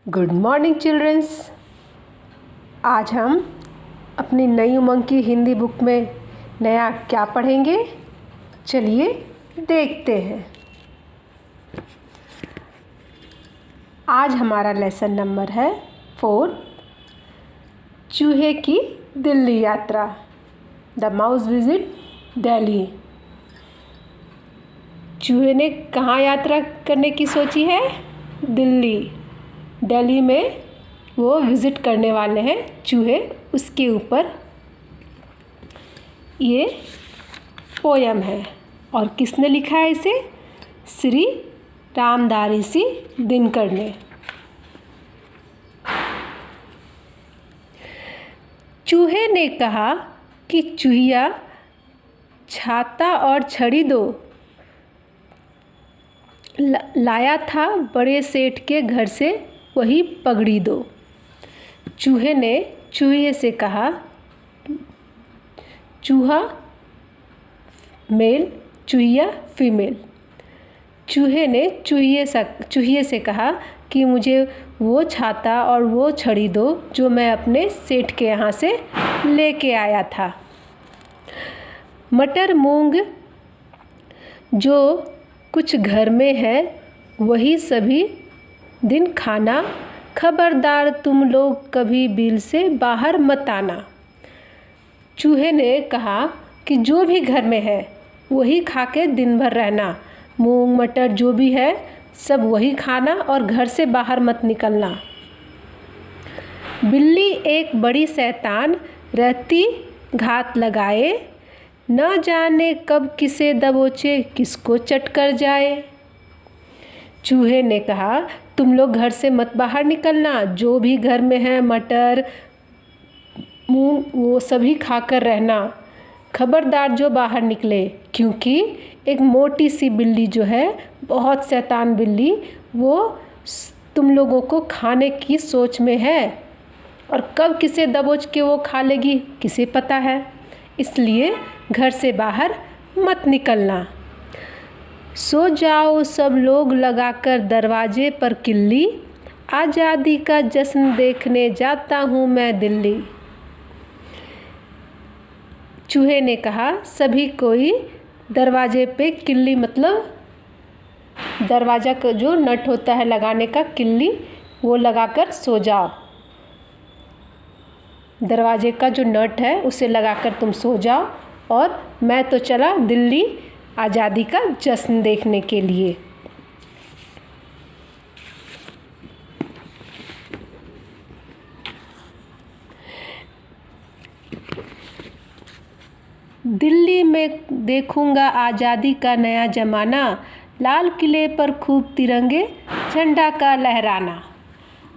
Good morning children's. आज हम अपनी नई उमंग की हिंदी बुक में नया क्या पढ़ेंगे, चलिए देखते हैं। आज हमारा लेसन नंबर है 4, चूहे की दिल्ली यात्रा, द माउस विजिट दिल्ली। चूहे ने कहाँ यात्रा करने की सोची है? दिल्ली में वो विज़िट करने वाले हैं चूहे। उसके ऊपर ये पोयम है और किसने लिखा है इसे? श्री रामधारी दिनकर ने। चूहे ने कहा कि चूहिया छाता और छड़ी दो, लाया था बड़े सेठ के घर से वही पगड़ी दो। चूहे ने चूहिए से कहा, चूहा मेल चूहिया फीमेल। चूहे ने चूहिए से कहा कि मुझे वो छाता और वो छड़ी दो जो मैं अपने सेठ के यहाँ से लेके आया था। मटर मूंग जो कुछ घर में है वही सभी दिन खाना, खबरदार तुम लोग कभी बिल से बाहर मत आना। चूहे ने कहा कि जो भी घर में है वही खा के दिन भर रहना, मूंग मटर जो भी है सब वही खाना और घर से बाहर मत निकलना। बिल्ली एक बड़ी शैतान रहती घात लगाए, न जाने कब किसे दबोचे किसको चट कर जाए। चूहे ने कहा, तुम लोग घर से मत बाहर निकलना, जो भी घर में है मटर मूंग वो सभी खाकर रहना, खबरदार जो बाहर निकले, क्योंकि एक मोटी सी बिल्ली जो है, बहुत शैतान बिल्ली, वो तुम लोगों को खाने की सोच में है और कब किसे दबोच के वो खा लेगी किसे पता है, इसलिए घर से बाहर मत निकलना। सो जाओ सब लोग लगाकर दरवाजे पर किल्ली, आज़ादी का जश्न देखने जाता हूँ मैं दिल्ली। चूहे ने कहा, सभी कोई दरवाजे पे किल्ली मतलब दरवाज़ा का जो नट होता है लगाने का किल्ली, वो लगाकर सो जाओ। दरवाजे का जो नट है उसे लगाकर तुम सो जाओ और मैं तो चला दिल्ली आज़ादी का जश्न देखने के लिए। दिल्ली में देखूंगा आज़ादी का नया ज़माना, लाल किले पर खूब तिरंगे झंडा का लहराना।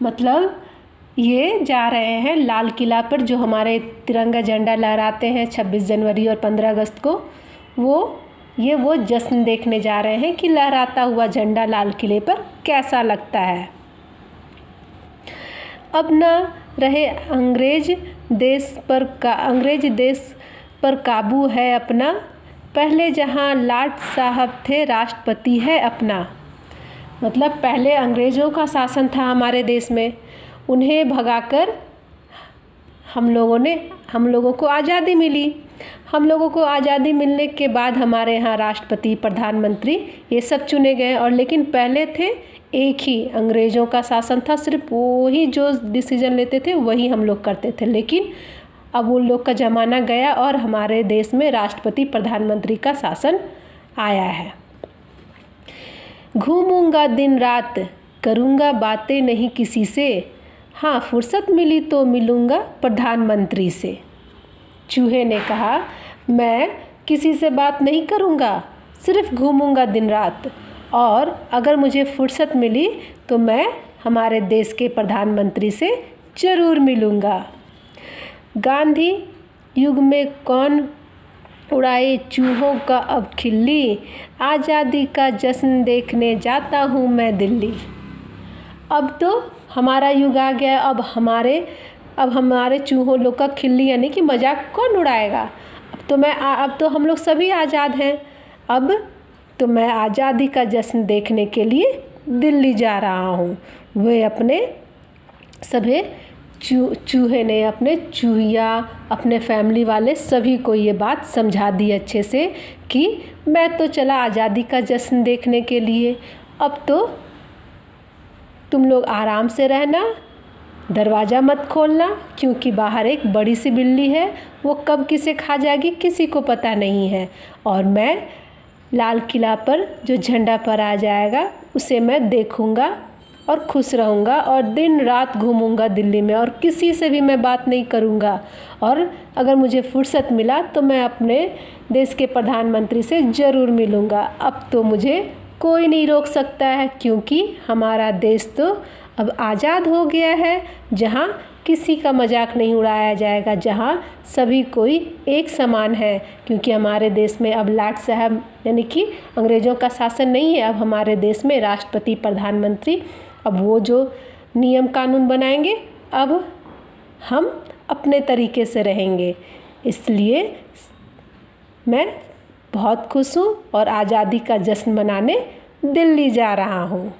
मतलब ये जा रहे हैं लाल किला पर, जो हमारे तिरंगा झंडा लहराते हैं 26 जनवरी और 15 अगस्त को, वो जश्न देखने जा रहे हैं कि लहराता हुआ झंडा लाल किले पर कैसा लगता है। अब न रहे अंग्रेज देश पर काबू है अपना, पहले जहां लाट साहब थे राष्ट्रपति है अपना। मतलब पहले अंग्रेज़ों का शासन था हमारे देश में, उन्हें भगाकर हम लोगों को आज़ादी मिली। हम लोगों को आज़ादी मिलने के बाद हमारे यहाँ राष्ट्रपति, प्रधानमंत्री ये सब चुने गए, और लेकिन पहले थे एक ही अंग्रेज़ों का शासन था, सिर्फ वही जो डिसीजन लेते थे वही हम लोग करते थे। लेकिन अब उन लोग का ज़माना गया और हमारे देश में राष्ट्रपति प्रधानमंत्री का शासन आया है। घूमूंगा दिन रात, करूँगा बातें नहीं किसी से, हाँ फुर्सत मिली तो मिलूँगा प्रधानमंत्री से। चूहे ने कहा, मैं किसी से बात नहीं करूँगा, सिर्फ घूमूंगा दिन रात, और अगर मुझे फुर्सत मिली तो मैं हमारे देश के प्रधानमंत्री से ज़रूर मिलूँगा। गांधी युग में कौन उड़ाए चूहों का अब खिल्ली, आज़ादी का जश्न देखने जाता हूँ मैं दिल्ली। अब तो हमारा युग आ गया, अब हमारे चूहों लोग का खिल्ली यानी कि मजाक कौन उड़ाएगा। अब तो हम लोग सभी आज़ाद हैं। अब तो मैं आज़ादी का जश्न देखने के लिए दिल्ली जा रहा हूँ। वे अपने सभी चूहे ने अपने चूहिया अपने फैमिली वाले सभी को ये बात समझा दी अच्छे से कि मैं तो चला आज़ादी का जश्न देखने के लिए, अब तो तुम लोग आराम से रहना, दरवाज़ा मत खोलना, क्योंकि बाहर एक बड़ी सी बिल्ली है, वो कब किसे खा जाएगी किसी को पता नहीं है। और मैं लाल किला पर जो झंडा फहराया जाएगा उसे मैं देखूँगा और खुश रहूँगा और दिन रात घूमूँगा दिल्ली में और किसी से भी मैं बात नहीं करूँगा। और अगर मुझे फुर्सत मिला तो मैं अपने देश के प्रधानमंत्री से ज़रूर मिलूँगा। अब तो मुझे कोई नहीं रोक सकता है, क्योंकि हमारा देश तो अब आज़ाद हो गया है, जहाँ किसी का मजाक नहीं उड़ाया जाएगा, जहाँ सभी कोई एक समान है। क्योंकि हमारे देश में अब लाट साहब यानी कि अंग्रेज़ों का शासन नहीं है। अब हमारे देश में राष्ट्रपति प्रधानमंत्री अब वो जो नियम कानून बनाएंगे, अब हम अपने तरीके से रहेंगे। इसलिए मैं बहुत खुश हूँ और आज़ादी का जश्न मनाने दिल्ली जा रहा हूँ।